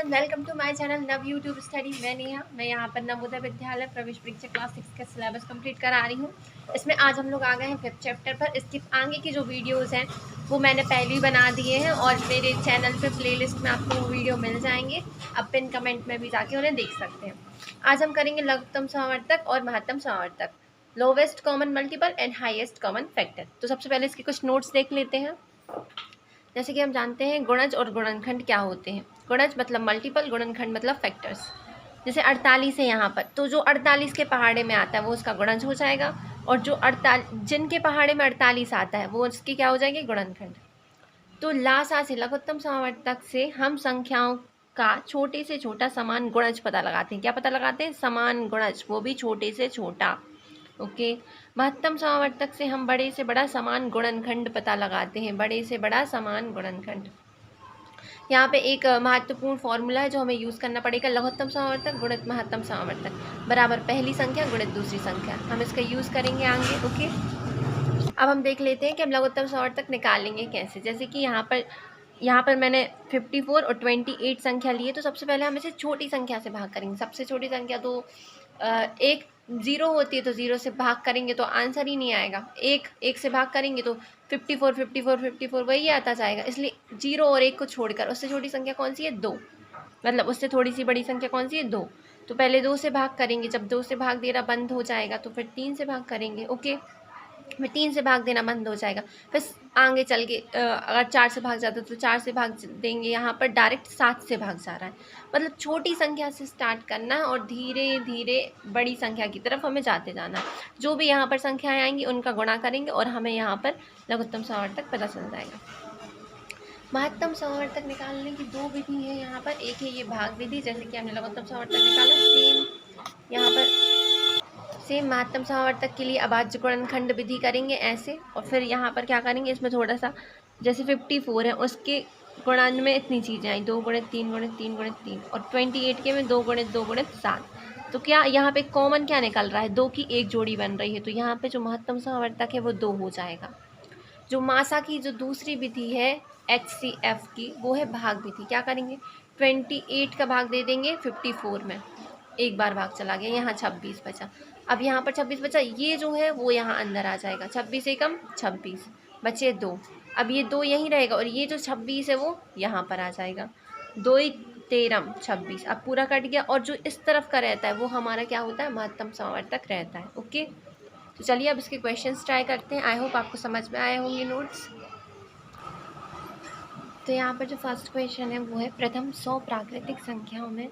Everyone, welcome to my channel Nav YouTube study. मैं यहाँ पर नवोदय विद्यालय प्रवेश परीक्षा क्लास 6 का सिलेबस कंप्लीट करा रही हूँ। इसमें आज हम लोग आ गए हैं 5th चैप्टर पर। इसके आगे की जो वीडियोस हैं वो मैंने पहले ही बना दिए हैं और मेरे चैनल पे प्लेलिस्ट में आपको वो वीडियो मिल जाएंगे। आप पिन कमेंट में भी जाके उन्हें देख सकते हैं। आज हम करेंगे लघुत्तम समावर्तक और महत्तम समावर्तक, lowest common multiple and highest common factor. तो सबसे पहले इसके कुछ नोट्स देख लेते हैं। जैसे कि हम जानते हैं गुणज और गुणनखंड क्या होते हैं। गुणज मतलब मल्टीपल, गुणनखंड मतलब फैक्टर्स। जैसे 48 है यहाँ पर, तो जो 48 के पहाड़े में आता है वो उसका गुणज हो जाएगा, और जो 48 जिनके पहाड़े में 48 आता है वो उसकी क्या हो जाएगी, गुणनखंड। तो लासा से लघुत्तम समावर्तक से हम संख्याओं का छोटे से छोटा समान गुणज पता लगाते हैं। क्या पता लगाते हैं? समान गुणज, वो भी छोटे से छोटा। ओके। महत्तम समावर्तक से हम बड़े से बड़ा समान गुणनखंड पता लगाते हैं, बड़े से बड़ा समान गुणनखंड। यहाँ पे एक महत्वपूर्ण फॉर्मूला है जो हमें यूज़ करना पड़ेगा। लघुत्तम समावर्तक गुणित महत्तम समावर्तक बराबर पहली संख्या गुणित दूसरी संख्या। हम इसका यूज़ करेंगे आगे। ओके। अब हम देख लेते हैं कि हम लघुत्तम समावर्तक निकालेंगे कैसे। जैसे कि यहाँ पर मैंने 54 और 28 संख्या ली है, तो सबसे पहले हम इसे छोटी संख्या से भाग करेंगे। सबसे छोटी संख्या तो एक 0 होती है, तो 0 से भाग करेंगे तो आंसर ही नहीं आएगा। एक से भाग करेंगे तो 54 वही आता जाएगा। इसलिए 0 और 1 को छोड़कर उससे छोटी संख्या कौन सी है? 2। मतलब उससे थोड़ी सी बड़ी संख्या कौन सी है? 2। तो पहले 2 से भाग करेंगे, जब 2 से भाग देना बंद हो जाएगा तो फिर 3 से भाग करेंगे। ओके। फिर 3 से भाग देना बंद हो जाएगा। फिर आगे चल के अगर 4 से भाग जाता है तो 4 से भाग देंगे। यहाँ पर डायरेक्ट 7 से भाग जा रहा है। मतलब छोटी संख्या से स्टार्ट करना है और धीरे धीरे बड़ी संख्या की तरफ हमें जाते जाना है। जो भी यहाँ पर संख्याएं आएंगी उनका गुणा करेंगे और हमें यहाँ पर लघुत्तम समावर्तक पता चल जाएगा। महत्तम समावर्तक निकालने की दो विधि है यहाँ पर। एक है ये भाग विधि, जैसे कि हमने लघुत्तम समावर्तक निकाला, सेम यहाँ पर सेम महत्तम समावर्तक के लिए अभाज्य गुणनखंड विधि करेंगे ऐसे। और फिर यहाँ पर क्या करेंगे, इसमें थोड़ा सा जैसे 54 है उसके गुणन में इतनी चीज़ें आई, 2 गुणित 3 गुणित 3 गुणित 3, और 28 के में 2 गुणित 2 गुणित 7। तो क्या यहाँ पे कॉमन क्या निकल रहा है? 2 की एक जोड़ी बन रही है, तो यहाँ पे जो महत्तम समावर्तक है वो 2 हो जाएगा। जो मासा की जो दूसरी विधि है HCF की, वो है भाग विधि। क्या करेंगे, 28 का भाग दे देंगे 54 में, एक बार भाग चला गया, यहाँ 26 बचा। अब यहाँ पर 26 बचा, ये जो है वो यहाँ अंदर आ जाएगा। 26 एकम 26, बचे 2। अब ये 2 यहीं रहेगा और ये जो 26 है वो यहाँ पर आ जाएगा। 2 13 26। अब पूरा कट गया, और जो इस तरफ का रहता है वो हमारा क्या होता है? महत्तम समावर्तक रहता है। ओके। तो चलिए अब इसके क्वेश्चंस ट्राई करते हैं। आई होप आपको समझ में आए होंगे नोट्स। तो यहाँ पर जो फर्स्ट क्वेश्चन है वो है, प्रथम 100 प्राकृतिक संख्याओं में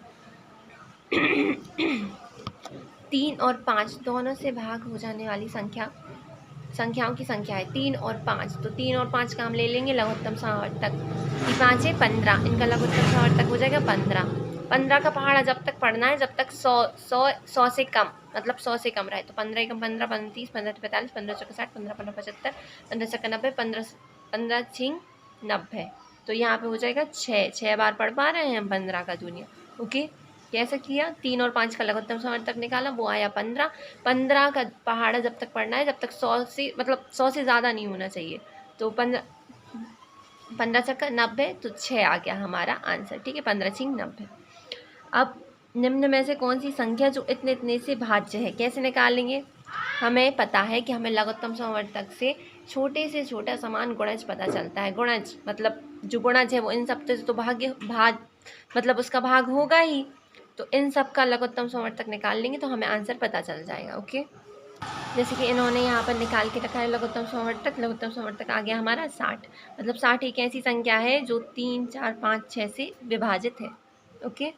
3 और 5 दोनों से भाग हो जाने वाली संख्याओं की संख्या है 3 और 5। तो 3 और 5 का हम ले लेंगे लघुत्तम समावर्तक। 5 है 15, इनका लघुत्तम समावर्तक हो जाएगा 15। 15 का पहाड़ा जब तक पढ़ना है जब तक 100 से कम, मतलब 100 से कम रहे। तो 15 एकम 15, 15 30, 15 45, 15 चौका 60, 15 15 75, 15 छक्का 90, 15 छिंग 90। तो यहाँ पे हो जाएगा 6 बार पढ़ पा रहे हैं हम 15 का दुनिया। ओके। कैसे किया? 3 और 5 का लघुत्तम समावर्तक निकाला, वो आया 15। 15 का पहाड़ा जब तक पढ़ना है जब तक 100 से, मतलब 100 से ज़्यादा नहीं होना चाहिए। तो 15 छक्का 90, तो 6 आ गया हमारा आंसर। ठीक है, 15 छिंग 90। अब निम्न में से कौन सी संख्या जो इतने इतने से भाज्य है, कैसे निकालेंगे? हमें पता है कि हमें लघुत्तम समावर्तक से छोटे से छोटा समान गुणज पता चलता है। गुणज मतलब जो गुणज है वो इन सब से तो भाग मतलब उसका भाग होगा ही। तो इन सब का लघुत्तम समावर्तक निकाल लेंगे तो हमें आंसर पता चल जाएगा। ओके। जैसे कि इन्होंने यहाँ पर निकाल के रखा है लघुत्तम समावर्तक। लघुत्तम समावर्तक आ गया हमारा 60। मतलब 60 एक ऐसी संख्या है जो 3 4 5 6 से विभाजित है। ओके।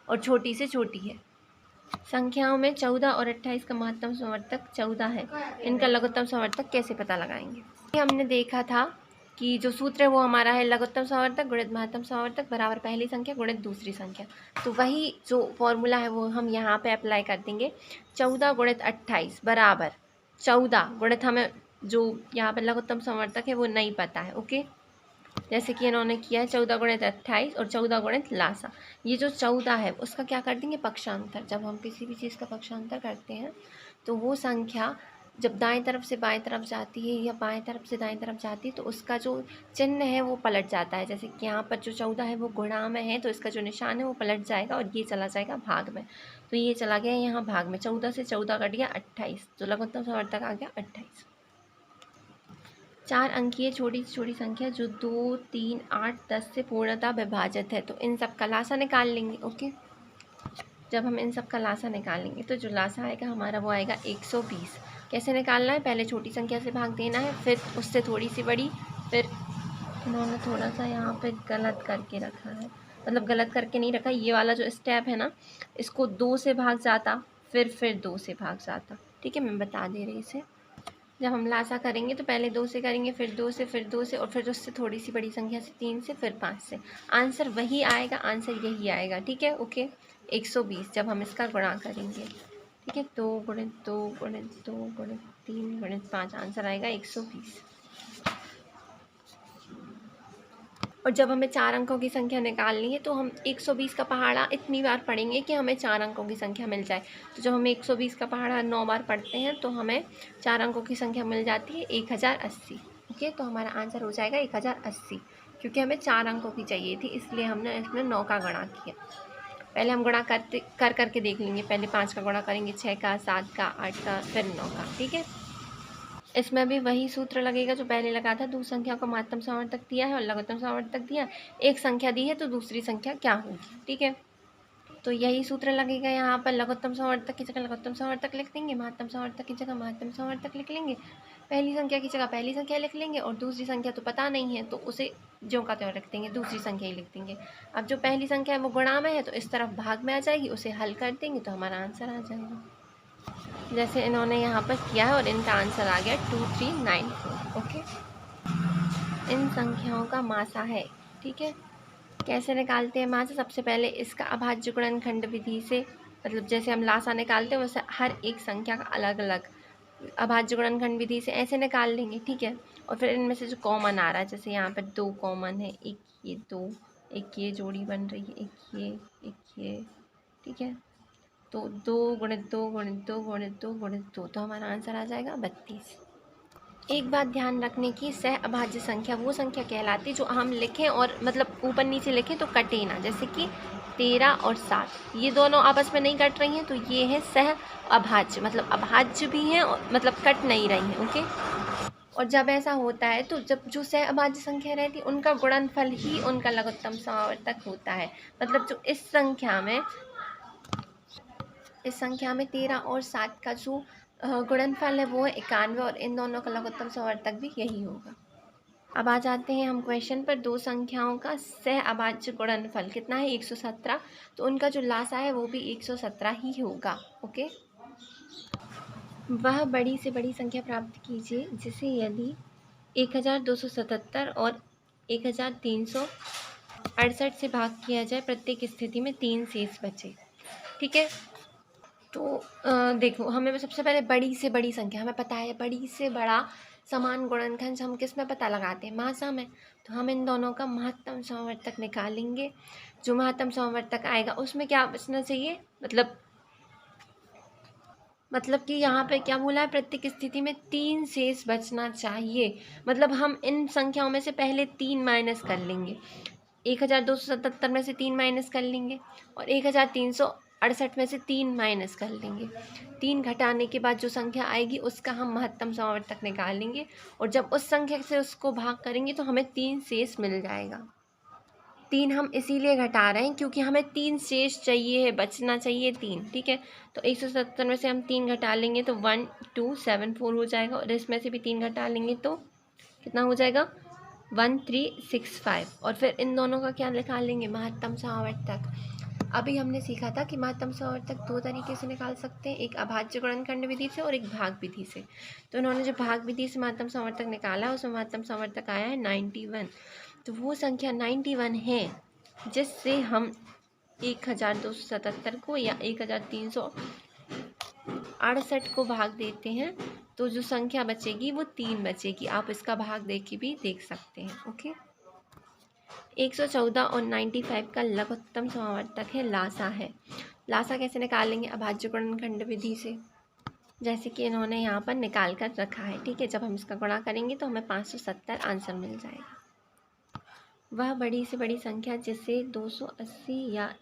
और छोटी से छोटी है। संख्याओं में 14 और 28 का महत्तम समावर्तक 14 है। इनका लघुत्तम समावर्तक कैसे पता लगाएंगे? हमने देखा था कि जो सूत्र है वो हमारा है लघुत्तम समावर्तक गुणित महत्तम समावर्तक बराबर पहली संख्या गुणित दूसरी संख्या। तो वही जो फॉर्मूला है वो हम यहाँ पे अप्लाई कर देंगे। 14 गुणित 28 बराबर 14 गुणित, हमें जो यहाँ पर लघुत्तम समावर्तक है वो नहीं पता है। ओके। जैसे कि इन्होंने किया है 14 गुणित 28 और 14 गुणित लासा। ये जो 14 है उसका क्या कर देंगे? पक्षांतर। जब हम किसी भी चीज़ का पक्षांतर करते हैं तो वो संख्या जब दाएं तरफ से बाएं तरफ जाती है या बाएं तरफ से दाएं तरफ जाती है तो उसका जो चिन्ह है वो पलट जाता है। जैसे कि यहाँ पर जो 14 है वो गुणा में है, तो इसका जो निशान है वो पलट जाएगा और ये चला जाएगा भाग में। तो ये चला गया यहाँ भाग में, 14 से 14 कट गया 28, तो लघुत्तम समवर्तक आ गया 28। 4 अंकीय छोटी से छोटी संख्या जो 2, 3, 8, 10 से पूर्णतः विभाजित है, तो इन सब का लासा निकाल लेंगे। ओके, जब हम इन सब का लासा निकालेंगे तो जो लासा आएगा हमारा वो आएगा 120। कैसे निकालना है, पहले छोटी संख्या से भाग देना है, फिर उससे थोड़ी सी बड़ी, फिर इन्होंने थोड़ा सा यहाँ पे गलत करके रखा है, मतलब गलत करके नहीं रखा, ये वाला जो स्टेप है ना इसको 2 से भाग जाता, फिर 2 से भाग जाता। ठीक है, मैं बता दे रही इसे। जब हम लासा करेंगे तो पहले 2 से करेंगे, फिर 2 से, फिर 2 से, और फिर उससे थोड़ी सी बड़ी संख्या से 3 से, फिर 5 से। आंसर वही आएगा, आंसर यही आएगा। ठीक है, ओके, 120 जब हम इसका गुणा करेंगे। ठीक है, 2 गुणित 2 गुणित 2 गुणित 3 गुणित 5, आंसर आएगा 120। और जब हमें 4 अंकों की संख्या निकालनी है तो हम 120 का पहाड़ा इतनी बार पढ़ेंगे कि हमें 4 अंकों की संख्या मिल जाए। तो जब हम 120 का पहाड़ा 9 बार पढ़ते हैं तो हमें 4 अंकों की संख्या मिल जाती है 1080। ओके, तो हमारा आंसर हो जाएगा 1080, क्योंकि हमें 4 अंकों की चाहिए थी, इसलिए हमने इसमें 9 का गुणा किया। पहले हम गुणा करके देख लेंगे। पहले 5 का गुणा करेंगे, 6 का, 7 का, 8 का, फिर 9 का। ठीक है, इसमें भी वही सूत्र लगेगा जो पहले लगा था। दो संख्या को महत्तम समवर्तक दिया है और लघुत्तम समवर्तक दिया, एक संख्या दी है तो दूसरी संख्या क्या होगी। ठीक है, तो यही सूत्र लगेगा यहाँ पर। लघुत्तम समवर्तक की जगह लघुत्तम समवर्तक लिख देंगे, महत्तम समवर्तक की जगह महत्तम समवर्तक लिख लेंगे, पहली संख्या की जगह पहली संख्या लिख लेंगे, और दूसरी संख्या तो पता नहीं है तो उसे ज्यों का त्यों रख देंगे, दूसरी संख्या ही लिख देंगे। अब जो पहली संख्या है वो गुणा में है तो इस तरफ भाग में आ जाएगी, उसे हल कर देंगे तो हमारा आंसर आ जाएगा, जैसे इन्होंने यहाँ पर किया है, और इनका आंसर आ गया 2394। ओके, इन संख्याओं का मासा है। ठीक है, कैसे निकालते हैं मासा, सबसे पहले इसका अभाज्य गुणनखंड विधि से, मतलब जैसे हम लासा निकालते हैं वैसे हर एक संख्या का अलग अलग अभाज्य गुणनखंड विधि से ऐसे निकाल लेंगे। ठीक है, और फिर इनमें से जो कॉमन आ रहा है, जैसे यहाँ पर 2 कॉमन है, एक ये 2, एक ये जोड़ी बन रही है, एक ये। ठीक है, तो 2 गुणित 2 गुणित 2 गुणित 2 गुणित 2, तो हमारा आंसर आ जाएगा 32। एक बात ध्यान रखने की, सह अभाज्य संख्या वो संख्या कहलाती जो हम लिखें और मतलब ऊपर नीचे लिखें तो कटे ना, जैसे कि 13 और 7 ये दोनों आपस में नहीं कट रही हैं तो ये है सह अभाज्य, मतलब अभाज्य भी हैं और मतलब कट नहीं रही हैं। ओके, और जब ऐसा होता है तो जब जो सह अभाज्य संख्या रहती है उनका गुणनफल ही उनका लघुत्तम समवर्तक होता है। मतलब जो इस संख्या में 13 और 7 का जो गुणनफल है वो है 91, और इन दोनों का लघुत्तम समवर्तक भी यही होगा। अब आ जाते हैं हम क्वेश्चन पर। दो संख्याओं का सह अभाज्य गुणनफल कितना है, 117, तो उनका जो लासा है वो भी 117 ही होगा। ओके, वह बड़ी से बड़ी संख्या प्राप्त कीजिए जिसे यदि 1277 और 1368 से भाग किया जाए प्रत्येक स्थिति में 3 शेष बचे। ठीक है, तो देखो हमें सबसे पहले बड़ी से बड़ी संख्या, हमें पता है बड़ी से बड़ा समान गुणनखंड हम किस में पता लगाते हैं, मासा में। तो हम इन दोनों का महत्तम समवर्तक निकालेंगे। जो महत्तम समवर्तक आएगा उसमें क्या बचना चाहिए, मतलब कि यहाँ पे क्या बोला है, प्रत्येक स्थिति में 3 शेष बचना चाहिए। मतलब हम इन संख्याओं में से पहले 3 माइनस कर लेंगे, 1277 में से 3 माइनस कर लेंगे, और 1368 में से 3 माइनस कर लेंगे। 3 घटाने के बाद जो संख्या आएगी उसका हम महत्तम समवर्तक निकालेंगे, और जब उस संख्या से उसको भाग करेंगे तो हमें 3 शेष मिल जाएगा। 3 हम इसीलिए घटा रहे हैं क्योंकि हमें 3 शेष चाहिए है, बचना चाहिए 3। ठीक है, तो 170 में से हम 3 घटा लेंगे तो 1274 हो जाएगा, और इसमें से भी 3 घटा लेंगे तो कितना हो जाएगा, 1365। और फिर इन दोनों का क्या निकाल लेंगे, महत्तम समवर्तक। अभी हमने सीखा था कि महत्तम समवर्तक 2 तरीके से निकाल सकते हैं, एक अभाज्य गुणनखंड विधि से और एक भाग विधि से। तो इन्होंने जो भाग विधि से महत्तम समवर्तक निकाला है उसमें महत्तम समवर्तक आया है 91। तो वो संख्या 91 है जिससे हम 1277 को या 1368 को भाग देते हैं तो जो संख्या बचेगी वो 3 बचेगी। आप इसका भाग देख के भी देख सकते हैं। ओके, 114 और 95 का लघुत्तम समवर्तक है, लासा है। लासा कैसे निकालेंगे, अभाज्य गुणनखंड विधि से। जैसे कि इन्होंने यहाँ पर निकाल कर रखा है, ठीक है। जब हम इसका गुणा करेंगे तो हमें 570 आंसर मिल जाएगा। वह बड़ी से बड़ी संख्या जिसे 280 या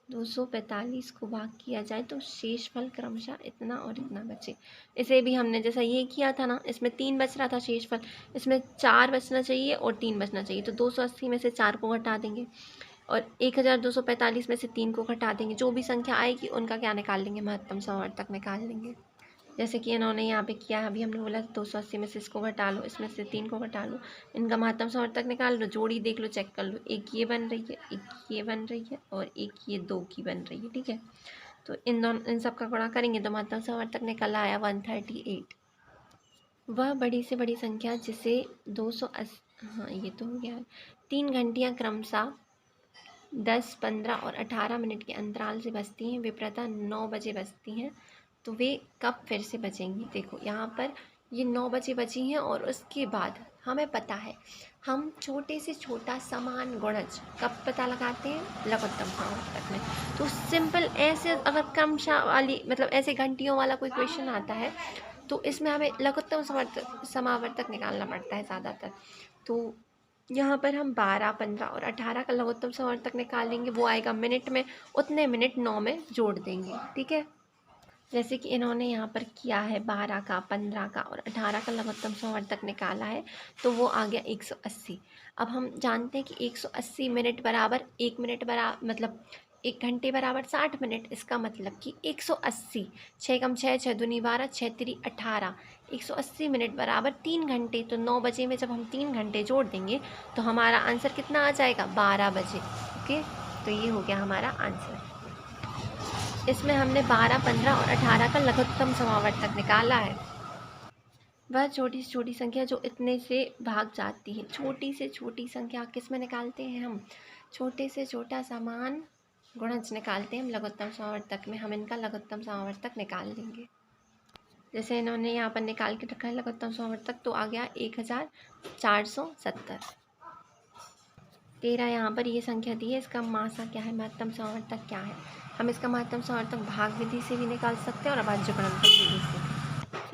1245 को भाग किया जाए तो शेष फल क्रमशः इतना और इतना बचे। इसे भी हमने जैसा ये किया था ना, इसमें 3 बच रहा था शेष फल, इसमें 4 बचना चाहिए और 3 बचना चाहिए। तो 280 में से 4 को घटा देंगे और 1245 में से 3 को घटा देंगे। जो भी संख्या आएगी उनका क्या निकाल लेंगे, महत्तम समवर्तक निकाल लेंगे। जैसे कि इन्होंने यहाँ पे किया है, अभी हमने बोला 280 में से इसको घटा लो, इसमें से 3 को घटा लो, इनका महत्तम समवर्तक निकाल लो, जोड़ी देख लो, चेक कर लो, एक ये बन रही है, एक ये बन रही है और एक ये 2 की बन रही है, ठीक है। तो इन सब का गुणा करेंगे तो महत्तम समवर्तक निकल आया 138। वह बड़ी से बड़ी संख्या जिसे 280, हाँ ये तो हो गया है, 3 घंटियाँ क्रमशः 10, 15 और 18 मिनट के अंतराल से बजती हैं, वे प्रातः 9 बजे बजती हैं। तो वे कब फिर से बजेंगी। देखो यहाँ पर ये 9 बजे बजी हैं और उसके बाद हमें पता है हम छोटे से छोटा समान गुणज कब पता लगाते हैं, लघुत्तम समवर्तक में। तो सिंपल ऐसे अगर क्रमशः वाली मतलब ऐसे घंटियों वाला कोई क्वेश्चन आता है तो इसमें हमें लघुत्तम समावर्तक निकालना पड़ता है ज़्यादातर। तो यहाँ पर हम 12, 15 और 18 का लघुत्तम समवर्तक निकालेंगे, वो आएगा मिनट में, उतने मिनट 9 में जोड़ देंगे, ठीक है। जैसे कि इन्होंने यहाँ पर किया है 12 का, 15 का और 18 का लघुत्तम समवर्तक निकाला है, तो वो आ गया 180। अब हम जानते हैं कि 180 मिनट बराबर 1 मिनट बराबर मतलब 1 घंटे बराबर 60 मिनट। इसका मतलब कि 180, 6 कम 6, 6 दूनी 12, 6 तिरी 18, 180 मिनट बराबर 3 घंटे। तो 9 बजे में जब हम 3 घंटे जोड़ देंगे तो हमारा आंसर कितना आ जाएगा, 12 बजे। ओके, तो ये हो गया हमारा आंसर। इसमें हमने 12, 15 और 18 का लघुत्तम समावर्तक निकाला है। वह छोटी से छोटी संख्या जो इतने से भाग जाती है। छोटी से छोटी संख्या किस में निकालते हैं हम, छोटे से छोटा समान गुणज निकालते हैं हम लघुत्तम समावर्तक में। हम इनका लघुत्तम समावर्तक निकाल लेंगे। जैसे इन्होंने यहाँ पर निकाल के रखा है लघुत्तम समावर्तक, तो आ गया 1470। 13 यहाँ पर ये संख्या दी है, इसका मासा क्या है, महत्तम समवर्तक क्या है। हम इसका महत्तम समवर्तक भाग विधि से भी निकाल सकते हैं और अभाज्य गुणनफल विधि से।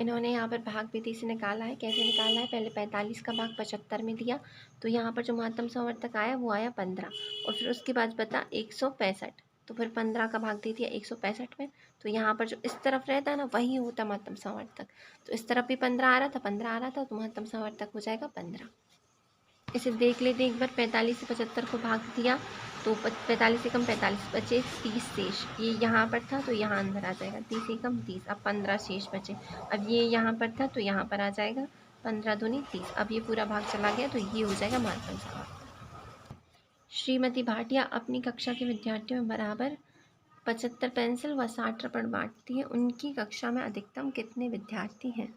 इन्होंने यहाँ पर भाग विधि से निकाला है। कैसे निकाला है, पहले 45 का भाग 75 में दिया, तो यहाँ पर जो महत्तम समवर्तक आया वो आया 15 और फिर उसके बाद बता 165, तो फिर 15 का भाग दे दिया 165 में, तो यहाँ पर जो इस तरफ रहता है ना वही होता महत्तम समवर्तक। तो इस तरफ भी 15 आ रहा था, 15 आ रहा था, तो महत्तम समवर्तक हो जाएगा 15। इसे देख लेते एक बार, 45 से 75 को भाग दिया तो 45 से कम 45 बचे, 30 शेष। ये यहाँ पर था तो यहाँ अंदर आ जाएगा, 30 से कम 30, अब 15 शेष बचे। अब ये यहाँ पर था तो यहाँ पर आ जाएगा, 15 दूनी 30। अब ये पूरा भाग चला गया तो ये हो जाएगा महत्तम समवर्तक। श्रीमती भाटिया अपनी कक्षा के विद्यार्थियों में बराबर 75 पेंसिल व 60 रबड़ बांटती है। उनकी कक्षा में अधिकतम कितने विद्यार्थी हैं।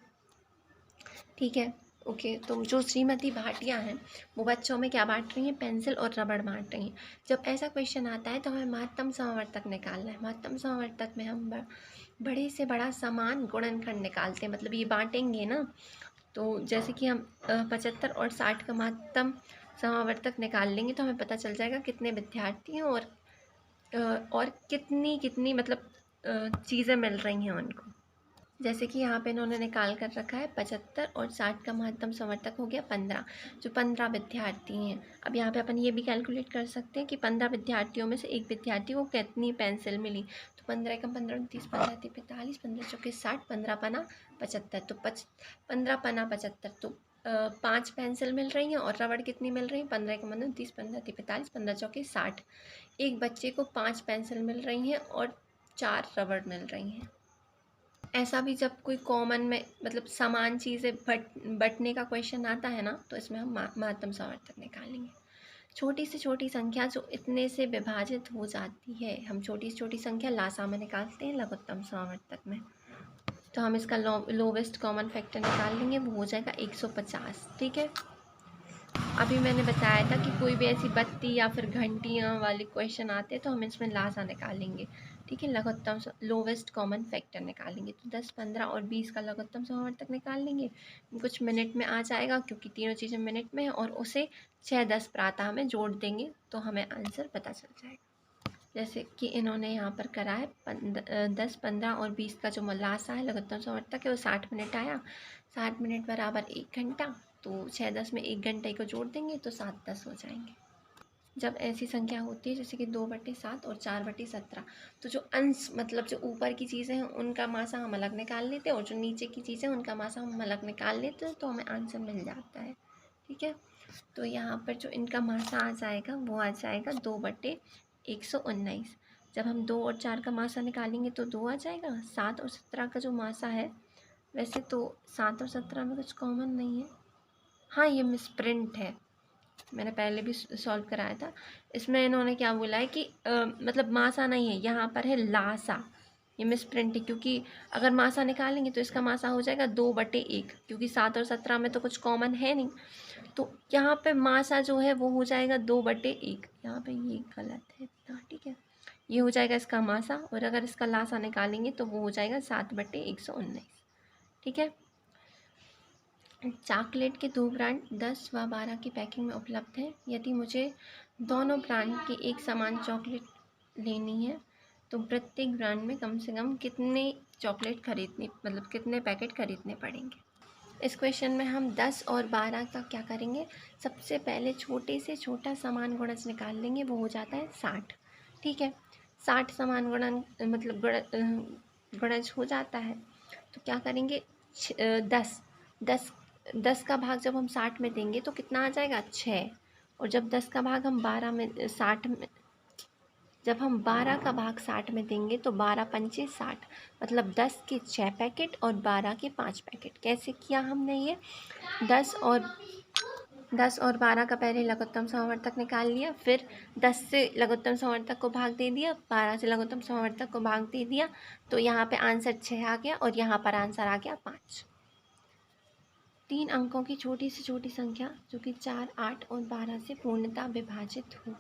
ठीक है, ओके। तो जो श्रीमती भाटिया हैं वो बच्चों में क्या बांट रही हैं, पेंसिल और रबड़ बांट रही हैं। जब ऐसा क्वेश्चन आता है तो हमें महत्तम समवर्तक निकालना है। महत्तम समवर्तक में हम बड़े से बड़ा समान गुणनखंड निकालते हैं, मतलब ये बांटेंगे ना। तो जैसे कि हम 75 और 60 का महत्तम समवर्तक निकाल लेंगे तो हमें पता चल जाएगा कितने विद्यार्थी हैं और कितनी कितनी मतलब चीज़ें मिल रही हैं उनको। जैसे कि यहाँ पे इन्होंने निकाल कर रखा है 75 और 60 का महत्तम समवर्तक हो गया 15, जो 15 विद्यार्थी हैं। अब यहाँ पे अपन ये भी कैलकुलेट कर सकते हैं कि 15 विद्यार्थियों में से एक विद्यार्थी को कितनी पेंसिल मिली। तो 15 एकम 15, 30, 15 × 45, 15 चौके 60, 15 पना 75, तो 15 पना 75, तो 5 पेंसिल मिल रही हैं और रबड़ कितनी मिल रही है, 15 एकम 15, 30, 15 × 45, 15 चौके 60। एक बच्चे को 5 पेंसिल मिल रही हैं और 4 रबड़ मिल रही हैं। ऐसा भी जब कोई कॉमन में मतलब समान चीज़ें बटने का क्वेश्चन आता है ना, तो इसमें हम महत्तम समवर्तक निकालेंगे। छोटी से छोटी संख्या जो इतने से विभाजित हो जाती है, हम छोटी से छोटी संख्या लासा में निकालते हैं लघुत्तम समवर्तक में। तो हम इसका लोवेस्ट कॉमन फैक्टर निकाल लेंगे, वो हो जाएगा 150। ठीक है, अभी मैंने बताया था कि कोई भी ऐसी बत्ती या फिर घंटियाँ वाले क्वेश्चन आते हैं तो हम इसमें लासा निकालेंगे। ठीक है, लघुत्तम लोवेस्ट कॉमन फैक्टर निकालेंगे। तो 10, 15 और 20 का लघुत्तम समवर्तक निकाल लेंगे, कुछ मिनट में आ जाएगा क्योंकि तीनों चीज़ें मिनट में हैं, और उसे 6, 10 प्रातः में जोड़ देंगे तो हमें आंसर पता चल जाएगा। जैसे कि इन्होंने यहाँ पर करा है 10, 15 और 20 का जो लासा है लघुत्तम समवर्तक है वो 60 मिनट आया। 60 मिनट बराबर 1 घंटा, तो 6 10 में 1 घंटे को जोड़ देंगे तो 7 10 हो जाएंगे। जब ऐसी संख्या होती है जैसे कि 2/7 और 4/17, तो जो अंश मतलब जो ऊपर की चीज़ें हैं उनका मासा हम अलग निकाल लेते हैं और जो नीचे की चीज़ें हैं उनका मासा हम अलग निकाल लेते हैं, तो हमें आंसर मिल जाता है। ठीक है, तो यहाँ पर जो इनका मासा आ जाएगा वो आ जाएगा 2/119। जब हम 2 और 4 का मासा निकालेंगे तो 2 आ जाएगा। 7 और 17 का जो मासा है, वैसे तो 7 और 17 में कुछ कॉमन नहीं है। हाँ, ये मिसप्रिंट है, मैंने पहले भी सॉल्व कराया था। इसमें इन्होंने क्या बोला है कि मतलब मासा नहीं है, यहाँ पर है लासा। ये मिसप्रिंट है, क्योंकि अगर मासा निकालेंगे तो इसका मासा हो जाएगा 2/1, क्योंकि 7 और 17 में तो कुछ कॉमन है नहीं, तो यहाँ पे मासा जो है वो हो जाएगा 2/1। यहाँ पे ये गलत है इतना, ठीक है। ये हो जाएगा इसका मासा, और अगर इसका लासा निकालेंगे तो वो हो जाएगा 7/119। ठीक है। चॉकलेट के 2 ब्रांड 10 व 12 की पैकिंग में उपलब्ध हैं। यदि मुझे दोनों ब्रांड की एक समान चॉकलेट लेनी है तो प्रत्येक ब्रांड में कम से कम कितने चॉकलेट खरीदने मतलब कितने पैकेट खरीदने पड़ेंगे। इस क्वेश्चन में हम 10 और 12 का क्या करेंगे, सबसे पहले छोटे से छोटा समान गुणज निकाल लेंगे, वो हो जाता है 60। ठीक है, 60 समान गुणज हो जाता है, तो क्या करेंगे 10 का भाग जब हम 60 में देंगे तो कितना आ जाएगा 6, और जब 10 का भाग हम 12 में 60 में जब हम 12 का भाग 60 में देंगे तो 12 पंचे 60, मतलब 10 के 6 पैकेट और 12 के 5 पैकेट। कैसे किया हमने ये, 10 और 12 का पहले लघुत्तम समवर्तक निकाल लिया, फिर 10 से लघुत्तम समवर्तक को भाग दे दिया, 12 से लघुत्तम समवर्तक को भाग दे दिया, तो यहाँ पे आंसर 6 आ गया और यहाँ पर आंसर आ गया 5। 3 अंकों की छोटी से छोटी संख्या जो कि 4, 8 और 12 से पूर्णतः विभाजित हो।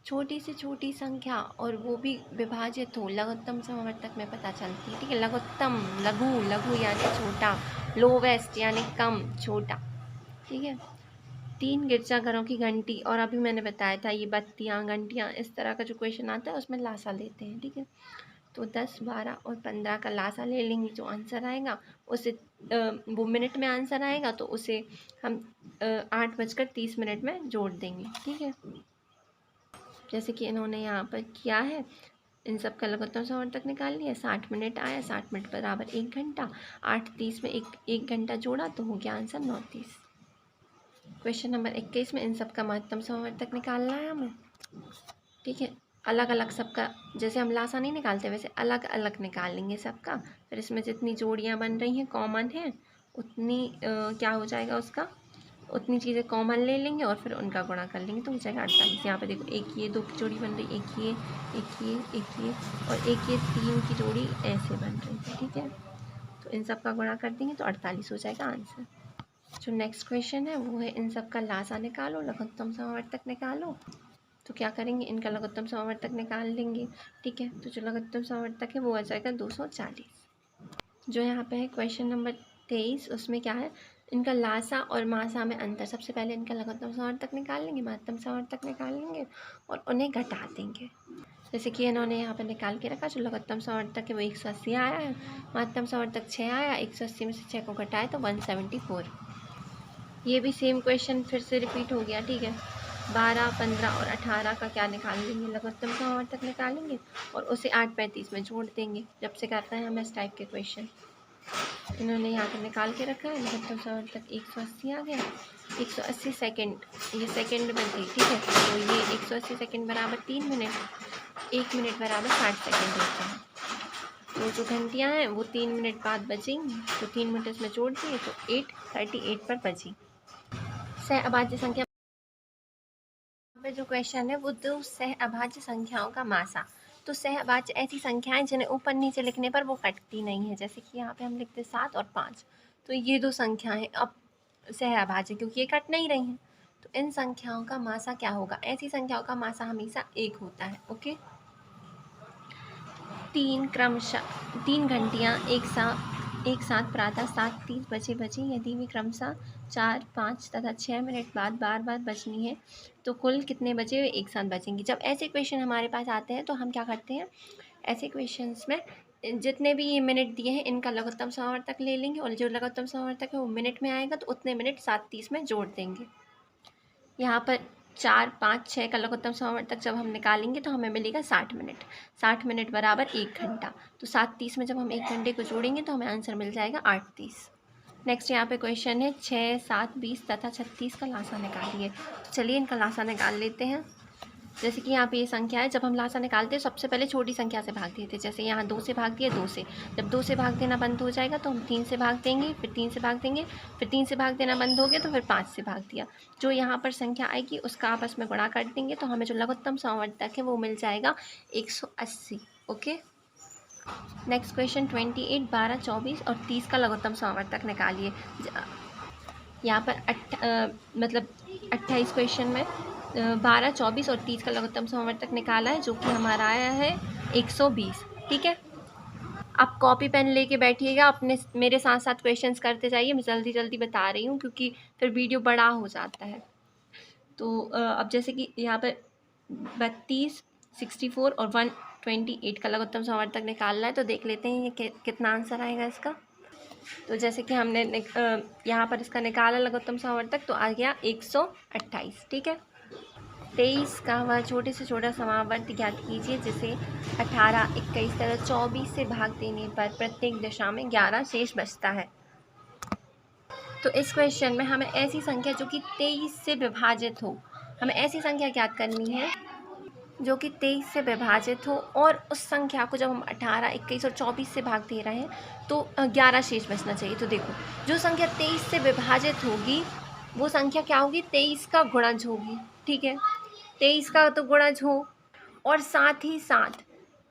छोटी से छोटी संख्या और वो भी विभाजित हो, लघुत्तम समवर्तक में पता चलती है। ठीक है, लघुत्तम, लघु यानी छोटा, लोवेस्ट यानी कम छोटा। ठीक है, 3 गिरजाघरों की घंटी, और अभी मैंने बताया था ये बत्तियाँ घंटियाँ इस तरह का जो क्वेश्चन आता है उसमें लासा लेते हैं। ठीक है, तो 10, 12 और 15 का लासा ले लेंगे, जो आंसर आएगा उसे वो मिनट में आंसर आएगा तो उसे हम 8:30 में जोड़ देंगे। ठीक है, जैसे कि इन्होंने यहाँ पर किया है, इन सब का लघुत्तम समवर्तक निकाल लिया, 60 मिनट आया, 60 मिनट बराबर 1 घंटा, 8:30 में एक घंटा जोड़ा तो हो गया आंसर 9:30। क्वेश्चन नंबर 21 में इन सब का महत्तम समवर्तक निकालना है हमें। ठीक है, अलग अलग सबका, जैसे हम लासा नहीं निकालते वैसे अलग अलग निकाल लेंगे सबका, फिर इसमें जितनी जोड़ियाँ बन रही हैं कॉमन हैं उतनी क्या हो जाएगा उसका, उतनी चीज़ें कॉमन ले लेंगे और फिर उनका गुणा कर लेंगे तो हो जाएगा 48। यहाँ पे देखो एक ये 2 की जोड़ी बन रही, एक ये और एक ये 3 की जोड़ी ऐसे बन रही है। ठीक है, तो इन सब का गुणा कर देंगे तो 48 हो जाएगा आंसर। जो नेक्स्ट क्वेश्चन है वो है इन सब का लासा निकालो, लघुत्तम समवर्तक निकालो। तो क्या करेंगे, इनका लघुत्तम समवर्तक निकाल लेंगे। ठीक है, तो जो लघुत्तम समवर्तक है वो आ जाएगा 240। जो यहाँ पे है क्वेश्चन नंबर 23, उसमें क्या है, इनका लासा और मासा में अंतर। सबसे पहले इनका लघुत्तम समवर्तक निकाल लेंगे, महत्तम समवर्तक निकाल लेंगे और उन्हें घटा देंगे। जैसे कि इन्होंने यहाँ पर निकाल के रखा, जो लघुत्तम समवर्तक है वो 180 आया है, महत्तम समवर्तक 6 आया, 180 में से 6 को घटाए तो 174। ये भी सेम क्वेश्चन फिर से रिपीट हो गया। ठीक है, 12, 15 और 18 का क्या निकाल लेंगे, लघुत्तम समवर्तक निकालेंगे और उसे 8:35 में जोड़ देंगे। जब से करते हैं हम इस टाइप के क्वेश्चन, इन्होंने यहाँ पर निकाल के रखा है, लघुत्तम समवर्तक 180 आ गया, 180 सेकेंड, ये सेकेंड में थी। ठीक है, तो ये 180 सेकेंड बराबर 3 मिनट, 1 मिनट बराबर 60 सेकेंड होता है। तो जो घंटियाँ हैं वो 3 मिनट बाद बजेंगी, तो 3 मिनट इसमें जोड़ दिए तो 8:38 पर बजी। सहअभाज्य संख्या पे जो क्वेश्चन है वो 2 सहअभाज्य संख्याओं का मासा। तो सहअभाज्य ऐसी संख्याएं जिन्हें ऊपर नीचे लिखने पर वो कटती नहीं है, जैसे कि यहाँ पे हम लिखते 7 और 5, तो ये 2 संख्याएं अब सहअभाज्य क्योंकि ये कट नहीं रही हैं। तो इन संख्याओं का मासा क्या होगा, ऐसी संख्याओं का मासा हमेशा 1 होता है। ओके, 3 घंटियाँ एक साथ एक साथ प्रातः 7:30 बजे बजे यदि वे क्रमशः 4, 5 तथा 6 मिनट बाद बार बार बजनी है तो कुल कितने बजे वे एक साथ बजेंगी। जब ऐसे क्वेश्चन हमारे पास आते हैं तो हम क्या करते हैं, ऐसे क्वेश्चंस में जितने भी ये मिनट दिए हैं इनका लघुत्तम समावर्तक ले लेंगे और जो लघुत्तम समावर्तक है वो मिनट में आएगा तो उतने मिनट 7:30 में जोड़ देंगे। यहाँ पर 4, 5, 6 का लघुत्तम समावर्तक जब हम निकालेंगे तो हमें मिलेगा 60 मिनट। 60 मिनट बराबर 1 घंटा। तो 7:30 में जब हम 1 घंटे को जोड़ेंगे तो हमें आंसर मिल जाएगा 8:30। नेक्स्ट यहाँ पे क्वेश्चन है 6, 7, 20 तथा 36 का लासा निकालिए। तो चलिए इनका लासा निकाल लेते हैं। जैसे कि यहाँ पे ये संख्या है, जब हम लासा निकालते हैं सबसे पहले छोटी संख्या से भाग देते हैं। जैसे यहाँ 2 से भाग दिया 2 से, जब 2 से भाग देना बंद हो जाएगा तो हम 3 से भाग देंगे, फिर 3 से भाग देंगे, फिर 3 से भाग देना बंद हो गया तो फिर 5 से भाग दिया। जो यहाँ पर संख्या आएगी उसका आपस में गुणा कर देंगे तो हमें जो लघुत्तम समावर्तक है वो मिल जाएगा 180। ओके। नेक्स्ट क्वेश्चन 28, 12, 24 और 30 का लघुत्तम समावर्तक निकालिए। यहाँ पर मतलब 28 क्वेश्चन में 12, 24 और 30 का लघुत्तम समावर्तक निकाला है जो कि हमारा आया है 120। ठीक है, आप कॉपी पेन लेके बैठिएगा, अपने मेरे साथ साथ क्वेश्चंस करते जाइए। मैं जल्दी जल्दी बता रही हूँ क्योंकि फिर वीडियो बड़ा हो जाता है। तो अब जैसे कि यहाँ पर 32, 64 और 128 का लघुत्तम समावर्तक निकालना है तो देख लेते हैं ये कितना आंसर आएगा इसका। तो जैसे कि हमने यहाँ पर इसका निकाला लघुत्तम समावर्तक तो आ गया 128। ठीक है। 23 का वह छोटे से छोटा समावर्त ज्ञात कीजिए जिसे 18, 21 तथा 24 से भाग देने पर प्रत्येक दशा में 11 शेष बचता है। तो इस क्वेश्चन में हमें ऐसी संख्या जो कि 23 से विभाजित हो, हमें ऐसी संख्या ज्ञात करनी है जो कि 23 से विभाजित हो और उस संख्या को जब हम 18, 21 और 24 से भाग दे रहे हैं तो 11 शेष बचना चाहिए। तो देखो जो संख्या 23 से विभाजित होगी वो संख्या क्या होगी, 23 का गुणज होगी। ठीक है, 23 का तो गुणज हो और साथ ही साथ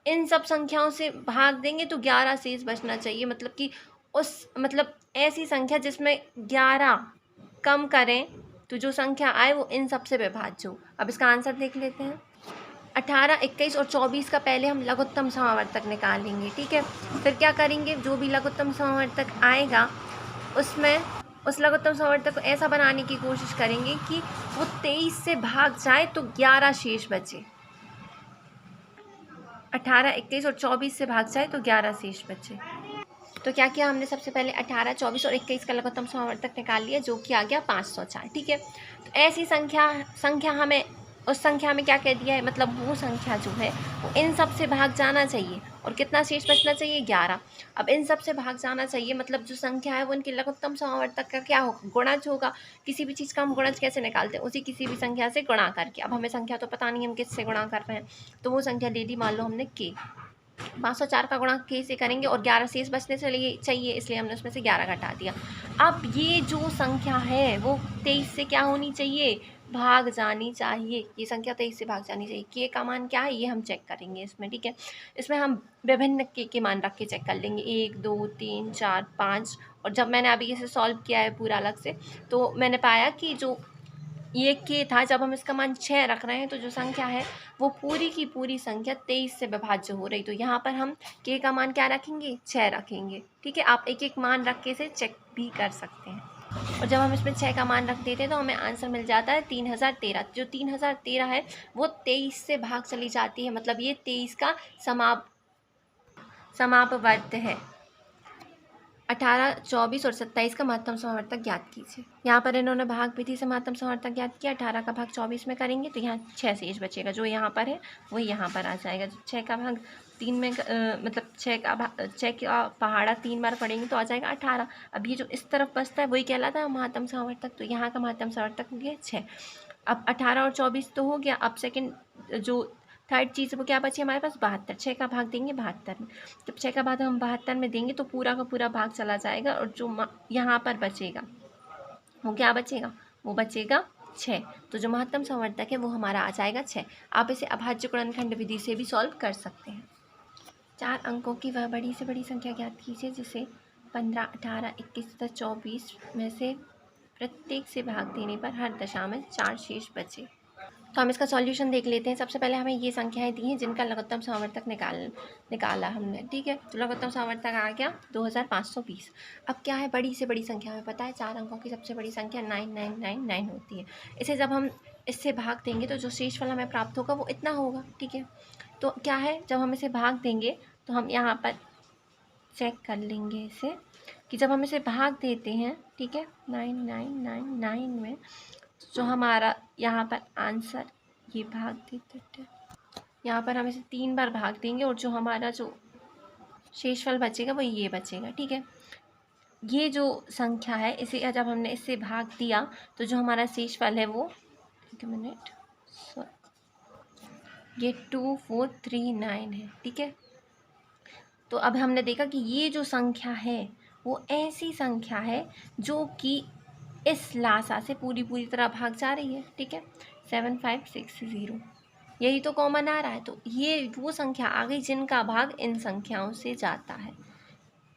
इन सब संख्याओं से भाग देंगे तो 11 शेष बचना चाहिए। मतलब कि ऐसी संख्या जिसमें 11 कम करें तो जो संख्या आए वो इन सब से विभाज्य हो। अब इसका आंसर देख लेते हैं। 18, 21 और 24 का पहले हम लघुत्तम समावर्तक निकालेंगे। ठीक है, फिर क्या करेंगे, जो भी लघुत्तम समावर्तक आएगा उसमें उस लघुत्तम समावर्तक को ऐसा बनाने की कोशिश करेंगे कि वो 23 से भाग जाए तो 11 शेष बचे। 18, 21 और 24 से भाग जाए तो 11 शेष बचे। तो क्या किया हमने, सबसे पहले 18, 24 और 21 का लघुत्तम समावर्तक निकाल लिया जो कि आ गया 504। ठीक है, तो ऐसी संख्या हमें उस संख्या में क्या कह दिया है, मतलब वो संख्या जो है वो इन सब से भाग जाना चाहिए और कितना शेष बचना चाहिए, 11। अब इन सब से भाग जाना चाहिए मतलब जो संख्या है वो इनके लघुत्तम समावर्तक का क्या होगा, गुणज होगा। किसी भी चीज़ का हम गुणज कैसे निकालते हैं, उसी किसी भी संख्या से गुणा करके। अब हमें संख्या तो पता नहीं हम किससे गुणा कर रहे हैं, तो वो संख्या ले ली, मान लो हमने के। 504 का गुणा के से करेंगे और 11 शेष बचने चाहिए इसलिए हमने उसमें से 11 घटा दिया। अब ये जो संख्या है वो 23 से क्या होनी चाहिए, भाग जानी चाहिए। ये संख्या 23 से भाग जानी चाहिए। के का मान क्या है ये हम चेक करेंगे इसमें। ठीक है, इसमें हम विभिन्न के मान रख के चेक कर लेंगे, 1, 2, 3, 4, 5। और जब मैंने अभी इसे सॉल्व किया है पूरा अलग से तो मैंने पाया कि जो ये के था, जब हम इसका मान 6 रख रहे हैं तो जो संख्या है वो पूरी की पूरी संख्या 23 से विभाज्य हो रही। तो यहाँ पर हम के का मान क्या रखेंगे, 6 रखेंगे। ठीक है, आप एक एक मान रख के इसे चेक भी कर सकते हैं। और जब हम इसमें 6 का मान रख देते हैं तो हमें आंसर मिल जाता है 3013। जो 3013 है वो 23 से भाग चली जाती है, मतलब ये 23 का समापवर्त है। 18, 24 और 27 का महत्तम समावर्तक ज्ञात कीजिए। यहाँ पर इन्होंने भाग विधि से महत्तम समावर्तक ज्ञात किया। 18 का भाग 24 में करेंगे तो यहाँ 6 शेष बचेगा, जो यहाँ पर है वही यहाँ पर आ जाएगा। 6 का भाग 3 में मतलब 6 का पहाड़ा 3 बार पढ़ेंगे तो आ जाएगा 18। अब ये जो इस तरफ बचता है वही कहलाता है महत्तम समावर्तक। तो यहाँ का महत्तम समावर्तक हो गया 6। अब 18 और 24 तो हो गया। अब सेकेंड जो थर्ड चीज़ वो क्या बची हमारे पास, 72। 6 का भाग देंगे 72 में। जब 6 का भाग हम 72 में देंगे तो पूरा का पूरा भाग चला जाएगा और जो यहाँ पर बचेगा वो क्या बचेगा, वो बचेगा 6। तो जो महत्तम समावर्तक है वो हमारा आ जाएगा 6। आप इसे अभाज्य गुणनखंड विधि से भी सॉल्व कर सकते हैं। 4 अंकों की वह बड़ी से बड़ी संख्या ज्ञात कीजिए जिसे 15, 18, 21 तथा 24 में से प्रत्येक से भाग देने पर हर दशा में 4 शेष बचे। तो हम इसका सॉल्यूशन देख लेते हैं। सबसे पहले हमें ये संख्याएं दी हैं जिनका लघुत्तम सामर्थ्यक निकाला हमने, ठीक है। तो लघुत्तम सामर्थ्यक आ गया 2520। अब क्या है, बड़ी से बड़ी संख्या हमें पता है 4 अंकों की सबसे बड़ी संख्या 9999 होती है। इसे जब हम इससे भाग देंगे तो जो शेषफल हमें प्राप्त होगा वो इतना होगा, ठीक है। तो क्या है, जब हम इसे भाग देंगे तो हम यहाँ पर चेक कर लेंगे इसे कि जब हम इसे भाग देते हैं, ठीक है, 9999 में, जो हमारा यहाँ पर आंसर ये भाग देते थे, यहाँ पर हम इसे 3 बार भाग देंगे और जो हमारा जो शेषफल बचेगा वो ये बचेगा, ठीक है। ये जो संख्या है इसे जब हमने इससे भाग दिया तो जो हमारा शेषफल है वो, एक मिनट, ये 2439 है, ठीक है। तो अब हमने देखा कि ये जो संख्या है वो ऐसी संख्या है जो कि इस लासा से पूरी तरह भाग जा रही है, ठीक है, 7560, यही तो कॉमन आ रहा है। तो ये वो संख्या आ गई जिनका भाग इन संख्याओं से जाता है,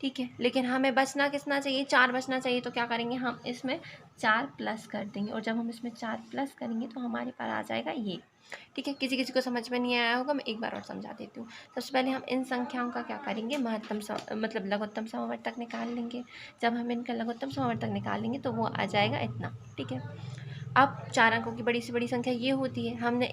ठीक है। लेकिन हमें बचना कितना चाहिए, 4 बचना चाहिए। तो क्या करेंगे, हम इसमें 4 प्लस कर देंगे और जब हम इसमें 4 प्लस करेंगे तो हमारे पास आ जाएगा ये, ठीक है। किसी किसी को समझ में नहीं आया होगा, मैं एक बार और समझा देती हूँ। सबसे पहले हम इन संख्याओं का क्या करेंगे, मतलब लघुत्तम समवर्तक निकाल लेंगे। जब हम इनका लघुत्तम समवर्तक निकालेंगे तो वो आ जाएगा इतना, ठीक है। अब 4 अंकों की बड़ी से बड़ी संख्या ये होती है, हमने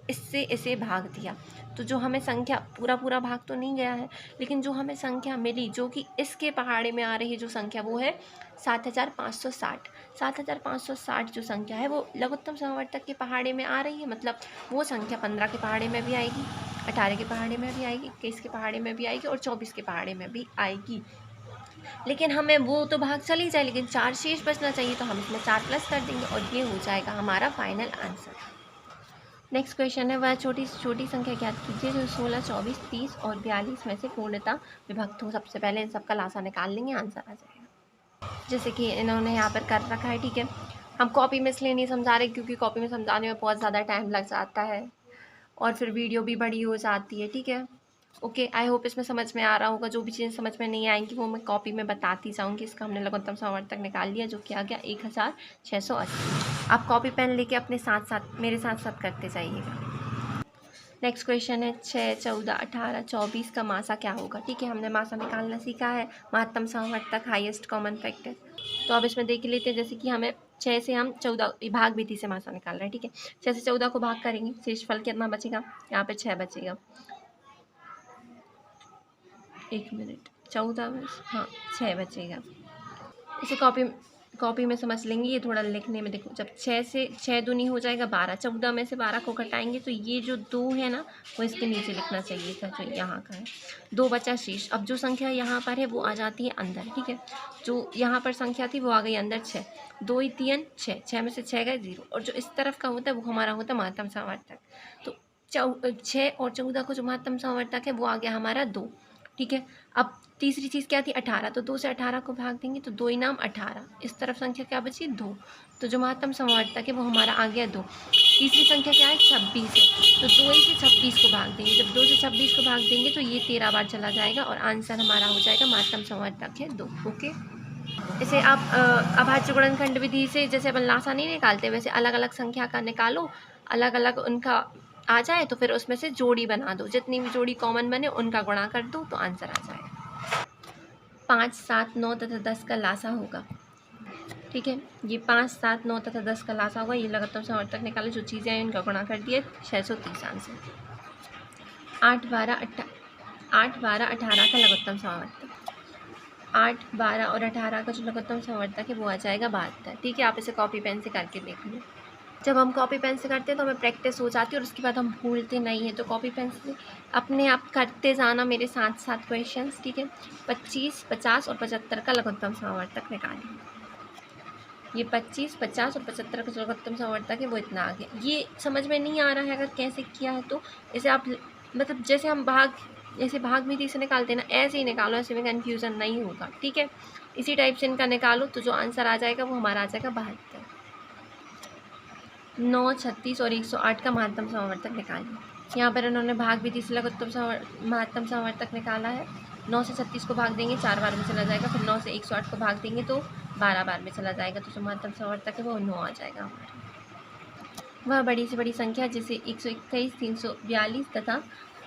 इससे इसे भाग दिया तो जो हमें संख्या पूरा भाग तो नहीं गया है, लेकिन जो हमें संख्या मिली जो कि इसके पहाड़े में आ रही है जो संख्या, वो है 7560। 7560 जो संख्या है वो लघुत्तम समवर्तक के पहाड़े में आ रही है, मतलब वो संख्या 15 के पहाड़े में भी आएगी, 18 के पहाड़े में भी आएगी, 21 के पहाड़े में भी आएगी और 24 के पहाड़े में भी आएगी। लेकिन हमें वो तो भाग चली जाए, लेकिन 4 शेष बचना चाहिए, तो हम इसमें 4 प्लस कर देंगे और ये हो जाएगा हमारा फाइनल आंसर। नेक्स्ट क्वेश्चन है, वह छोटी संख्या ज्ञात कीजिए जो 16, 24, 30 और 42 में से पूर्णतः विभक्त हो। सबसे पहले इन सबका लासा निकाल लेंगे, आंसर आ जाएगा। जैसे कि इन्होंने यहाँ पर कर रखा है, ठीक है। हम कॉपी में इसलिए नहीं समझा रहे क्योंकि कॉपी में समझाने में बहुत ज़्यादा टाइम लग जाता है और फिर वीडियो भी बड़ी हो जाती है, ठीक है। ओके, आई होप इसमें समझ में आ रहा होगा। जो भी चीज़ें समझ में नहीं आएंगी वो मैं कॉपी में बताती जाऊँगी। इसका हमने लघुत्तम समवर्तक निकाल लिया जो कि आ गया 1680। आप कॉपी पेन लेके अपने मेरे साथ साथ करते जाइएगा। नेक्स्ट क्वेश्चन है 6, 14, 18, 24 का मासा क्या होगा, ठीक है। हमने मासा निकालना सीखा है, महत्तम समवर्तक, हाईएस्ट कॉमन फैक्टर। तो अब इसमें देख लेते हैं, जैसे कि हमें 6 से हम 14 भाग विधि से मासा निकाल रहे हैं, ठीक है। 6 से 14 को भाग करेंगे, शेषफल कितना बचेगा, यहाँ पे 6 बचेगा, 1 मिनट, 14, हाँ 6 बचेगा। इसे कॉपी में समझ लेंगे, ये थोड़ा लिखने में देखो, जब 6 से 6 दूनी हो जाएगा 12, 14 में से 12 को घटाएंगे तो ये जो 2 है ना वो इसके नीचे लिखना चाहिए था जो यहाँ का है, 2 बचा शेष। अब जो संख्या यहाँ पर है वो आ जाती है अंदर, ठीक है। जो यहाँ पर संख्या थी वो आ गई अंदर 6, 2 ही 3 6, 6 में से 6 गए 0, और जो इस तरफ का होता है वो हमारा होता है महत्तम समवर्तक। तो 6 और 14 को जो महत्तम समवर्तक है वो आ गया हमारा 2, ठीक है। अब तीसरी चीज़ क्या थी, 18, तो 2 से 18 को भाग देंगे तो 2 इनाम 18, इस तरफ संख्या क्या बची 2, तो जो महत्तम समवर्तक है वो हमारा आ गया 2। तीसरी संख्या क्या है 26 है, तो 2 ही से 26 को भाग देंगे, जब 2 से 26 को भाग देंगे तो ये 13 बार चला जाएगा और आंसर हमारा हो जाएगा महत्तम समवर्तक है 2। ओके, इसे आप अभाज्य गुणनखंड विधि से जैसे अपन लासा नहीं निकालते वैसे अलग अलग संख्या का निकालो, अलग अलग उनका आ जाए तो फिर उसमें से जोड़ी बना दो, जितनी भी जोड़ी कॉमन बने उनका गुणा कर दो तो आंसर आ जाएगा। 5, 7, 9 तथा 10 का लासा होगा, ठीक है। ये 5, 7, 9 तथा 10 का लासा होगा, ये लघुत्तम समवर्तक निकालो, जो चीज़ें हैं इनका गुणा कर दिए 630 आंसर। 8, 12, 18 का लघुत्तम समवर्तक, 8, 12 और 18 का जो लघुत्तम समवर्तक है वो आ जाएगा 72, ठीक है। आप इसे कॉपी पेन से करके देख लो। जब हम कॉपी पेन से करते हैं तो हमें प्रैक्टिस हो जाती है और उसके बाद हम भूलते नहीं हैं, तो कॉपी पेन से अपने आप करते जाना मेरे साथ साथ क्वेश्चंस, ठीक है। 25, 50 और 75 का लघुत्तम समवर्तक निकालिए। ये 25, 50 और 75 का जो लघुत्तम समवर्तक है वो इतना आ गया। ये समझ में नहीं आ रहा है अगर कैसे किया है तो इसे आप मतलब जैसे हम भाग विधि से निकालते हैं ना ऐसे ही निकालो, ऐसे में कन्फ्यूज़न नहीं होगा, ठीक है। इसी टाइप से इनका निकालो तो जो आंसर आ जाएगा वो हमारा आ जाएगा 72। 9, 36 और 108 का महत्तम समवर्तक निकालिए। यहाँ पर इन्होंने भाग विधि से महत्तम समवर्तक निकाला है। 9 से 36 को भाग देंगे 4 बार में चला जाएगा, फिर 9 से 108 को भाग देंगे तो 12 बार में चला जाएगा, तो जो महत्तम समवर्तक है वो 9 आ जाएगा हमारा। वह बड़ी से बड़ी संख्या जिसे 121, 342 तथा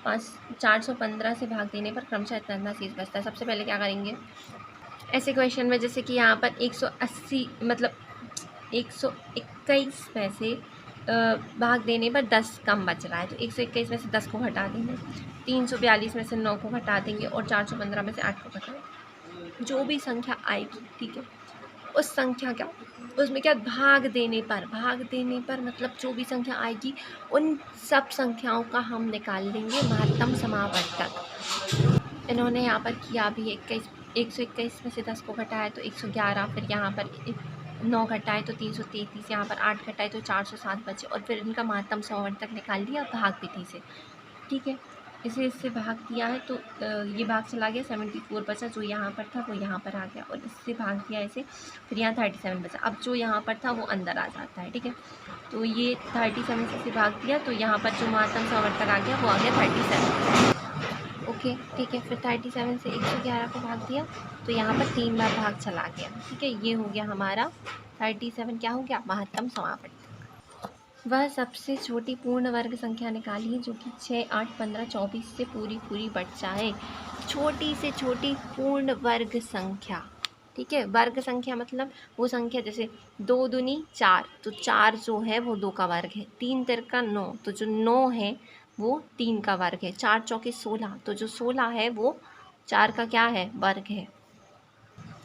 415 से भाग देने पर क्रमशः इतना शेष बचता है। सबसे पहले क्या करेंगे, ऐसे क्वेश्चन में जैसे कि यहाँ पर 180 मतलब 121 में से भाग देने पर 10 कम बच रहा है, तो 121 में से 10 को घटा देंगे, 342 में से 9 को घटा देंगे और 415 में से 8 को घटाएंगे। जो भी संख्या आएगी, ठीक है, उस संख्या का उसमें क्या भाग देने पर मतलब जो भी संख्या आएगी उन सब संख्याओं का हम निकाल लेंगे महत्तम समावर्तक। इन्होंने यहाँ पर किया भी 121 में से 10 को घटाया तो 111, फिर यहाँ पर 9 घटाए तो 333, यहाँ पर 8 घटाए तो 407 बचे, और फिर इनका महत्तम समावर्तक निकाल लिया भाग विधि से। ठीक है, इससे भाग दिया है तो ये भाग चला गया, 74 बचा, जो यहाँ पर था वो यहाँ पर आ गया, और इससे भाग दिया ऐसे, फिर यहाँ 37 बचा। अब जो यहाँ पर था वो अंदर आ जाता है। ठीक है, तो ये 37 से भाग दिया तो यहाँ पर जो महत्तम समावर्तक आ गया वो आ गया 37। ओके, ठीक है, फिर 37 से 111 को भाग दिया तो यहाँ पर 3 बार भाग चला गया। ठीक है, ये हो गया हमारा 37 क्या हो गया, महत्तम समावर्तक। वह सबसे छोटी पूर्ण वर्ग संख्या निकालिए जो कि 6, 8, 15, 24 से पूरी बढ़ जाए। छोटी से छोटी पूर्ण वर्ग संख्या, ठीक है, वर्ग संख्या मतलब वो संख्या जैसे 2 दूनी 4, तो 4 जो है वो 2 का वर्ग है, 3 तिरका 9, तो जो 9 है वो 3 का वर्ग है, 4 चौके 16, तो जो 16 है वो 4 का क्या है, वर्ग है।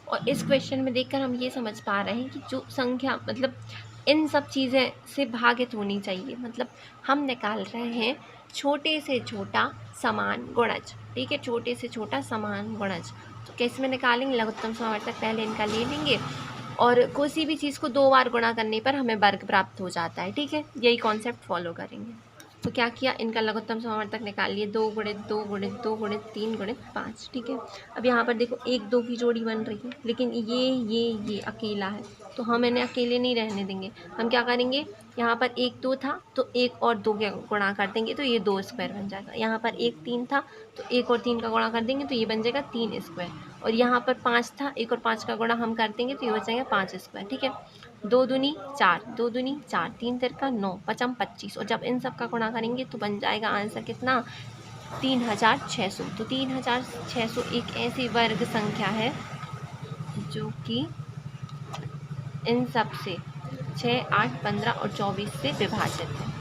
और इस क्वेश्चन में देखकर हम ये समझ पा रहे हैं कि जो संख्या मतलब इन सब चीज़ें से भागित होनी चाहिए, मतलब हम निकाल रहे हैं छोटे से छोटा समान गुणज। ठीक है, छोटे से छोटा समान गुणज तो कैसे में निकालेंगे, लघुत्तम समावर्तक पहले इनका ले लेंगे और किसी भी चीज़ को 2 बार गुणा करने पर हमें वर्ग प्राप्त हो जाता है। ठीक है, यही कॉन्सेप्ट फॉलो करेंगे। तो क्या किया, इनका लघुत्तम समावर्तक निकाल लिए, 2 गुणित 2 गुणित 2 गुणित 3 गुणित 5। ठीक है, अब यहाँ पर देखो 1 2 की जोड़ी बन रही है, लेकिन ये अकेला है तो हम इन्हें अकेले नहीं रहने देंगे। हम क्या करेंगे, यहाँ पर 1 2 था तो 1 और 2 के गुणा कर देंगे तो ये 2 स्क्वायर बन जाएगा। यहाँ पर 1 3 था तो 1 और 3 का गुणा कर देंगे तो ये बन जाएगा 3 स्क्वायर। और यहाँ पर 5 था, 1 और 5 का गुणा हम कर देंगे तो ये बच जाएगा 5 स्क्वायर। ठीक है, 2 दूनी 4, 2 दूनी 4, 3 तिरका 9, 5 25, और जब इन सब का गुणा करेंगे तो बन जाएगा आंसर कितना, 3600। तो 3600 एक ऐसी वर्ग संख्या है जो कि इन सब से 6, 8, 15 और 24 से विभाजित है।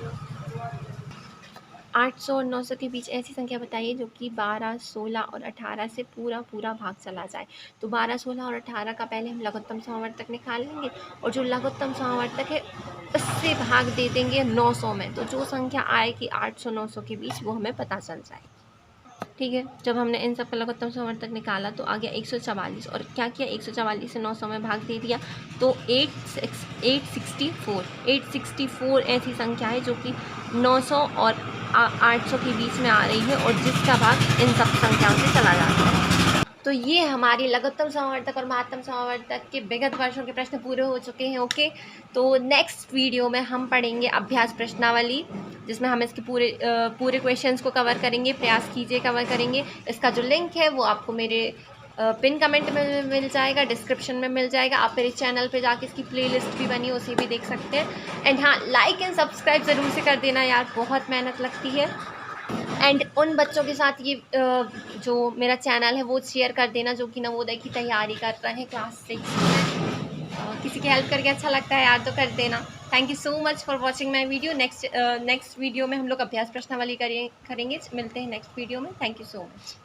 800 और 900 के बीच ऐसी संख्या बताइए जो कि 12, 16 और 18 से पूरा भाग चला जाए। तो 12, 16 और 18 का पहले हम लघुत्तम समावर्तक निकाल लेंगे और जो लघुत्तम समावर्तक है उससे भाग दे देंगे 900 में, तो जो संख्या आएगी 800, 900 के बीच वो हमें पता चल जाएगी। ठीक है, जब हमने इन सब का लघुत्तम समावर्तक निकाला तो आ गया 144, और क्या किया, 144 से 900 में भाग दे दिया तो 864 ऐसी संख्या है जो कि 900 और 800 के बीच में आ रही है और जिसका भाग इन सब संख्याओं से चला जाता है। तो ये हमारी लघुत्तम समावर्तक और महत्तम समावर्तक के विगत वर्षों के प्रश्न पूरे हो चुके हैं। ओके, तो नेक्स्ट वीडियो में हम पढ़ेंगे अभ्यास प्रश्नावली, जिसमें हम इसके पूरे क्वेश्चंस को कवर करेंगे, प्रयास कीजिए कवर करेंगे। इसका जो लिंक है वो आपको मेरे पिन कमेंट में मिल जाएगा, डिस्क्रिप्शन में मिल जाएगा। आप मेरे चैनल पे जाके इसकी प्लेलिस्ट भी बनी है उसे भी देख सकते हैं। एंड हाँ, लाइक एंड सब्सक्राइब ज़रूर से कर देना यार, बहुत मेहनत लगती है। एंड उन बच्चों के साथ ये जो मेरा चैनल है वो शेयर कर देना जो कि नवोदय की तैयारी कर रहे हैं क्लास 6 में। किसी की हेल्प करके अच्छा लगता है यार तो कर देना। Thank you so much for watching my video. Next video में हम लोग अभ्यास प्रश्नावली करेंगे। मिलते हैं नेक्स्ट वीडियो में। Thank you so much.